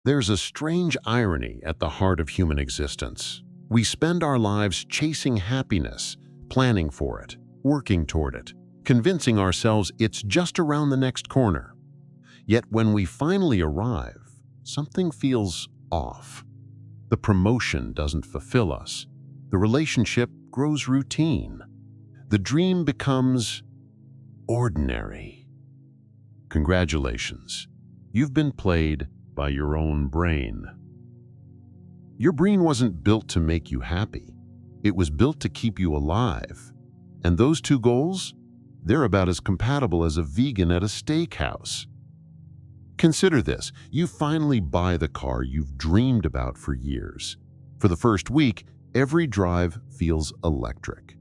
There's a strange irony at the heart of human existence. We spend our lives chasing happiness, planning for it, working toward it, convincing ourselves it's just around the next corner. Yet when we finally arrive, something feels off. The promotion doesn't fulfill us. The relationship grows routine. The dream becomes ordinary. Congratulations, you've been played by your own brain. Your brain wasn't built to make you happy. It was built to keep you alive. And those two goals, they're about as compatible as a vegan at a steakhouse. Consider this. You finally buy the car you've dreamed about for years. For the first week, every drive feels electric.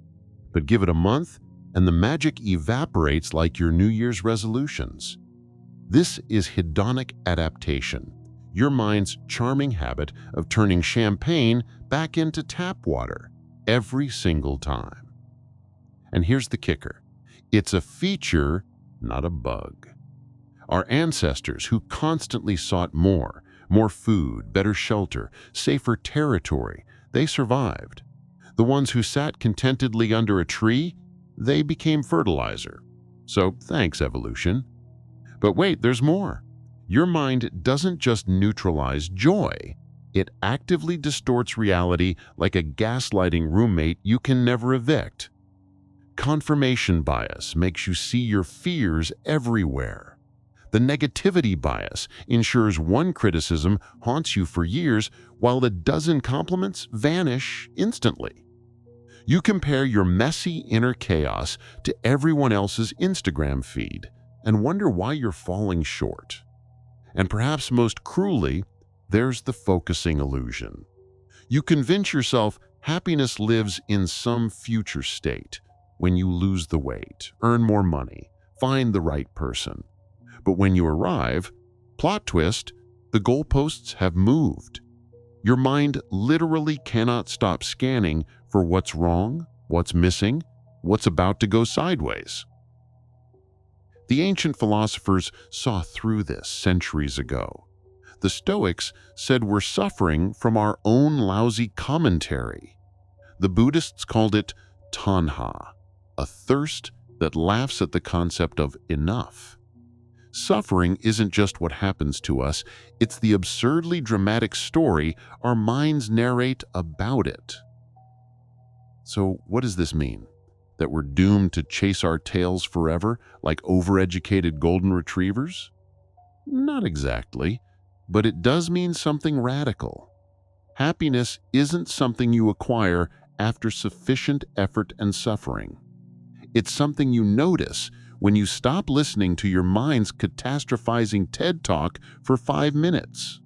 But give it a month, and the magic evaporates like your New Year's resolutions. This is hedonic adaptation, your mind's charming habit of turning champagne back into tap water every single time. And here's the kicker. It's a feature, not a bug. Our ancestors who constantly sought more food, better shelter, safer territory, they survived. The ones who sat contentedly under a tree, they became fertilizer. So thanks, evolution. But wait, there's more. Your mind doesn't just neutralize joy. It actively distorts reality like a gaslighting roommate you can never evict. Confirmation bias makes you see your fears everywhere. The negativity bias ensures one criticism haunts you for years while a dozen compliments vanish instantly. You compare your messy inner chaos to everyone else's Instagram feed and wonder why you're falling short. And perhaps most cruelly, there's the focusing illusion. You convince yourself happiness lives in some future state, when you lose the weight, earn more money, find the right person. But when you arrive, plot twist, the goalposts have moved. Your mind literally cannot stop scanning for what's wrong, what's missing, what's about to go sideways. The ancient philosophers saw through this centuries ago. The Stoics said we're suffering from our own lousy commentary. The Buddhists called it tanha, a thirst that laughs at the concept of enough. Suffering isn't just what happens to us, it's the absurdly dramatic story our minds narrate about it. So what does this mean? That we're doomed to chase our tails forever like overeducated golden retrievers? Not exactly, but it does mean something radical. Happiness isn't something you acquire after sufficient effort and suffering. It's something you notice when you stop listening to your mind's catastrophizing TED Talk for 5 minutes.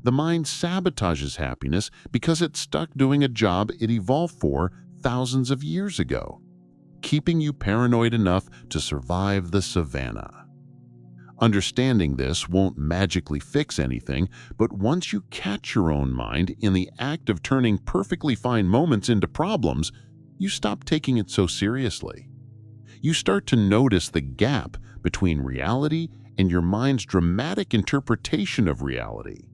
The mind sabotages happiness because it's stuck doing a job it evolved for thousands of years ago, keeping you paranoid enough to survive the savannah. Understanding this won't magically fix anything, but once you catch your own mind in the act of turning perfectly fine moments into problems, you stop taking it so seriously. You start to notice the gap between reality and your mind's dramatic interpretation of reality.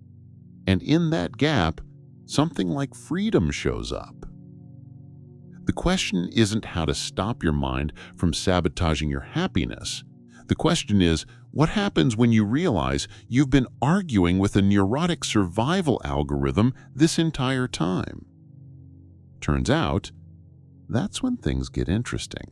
And in that gap, something like freedom shows up. The question isn't how to stop your mind from sabotaging your happiness. The question is, what happens when you realize you've been arguing with a neurotic survival algorithm this entire time? Turns out, that's when things get interesting.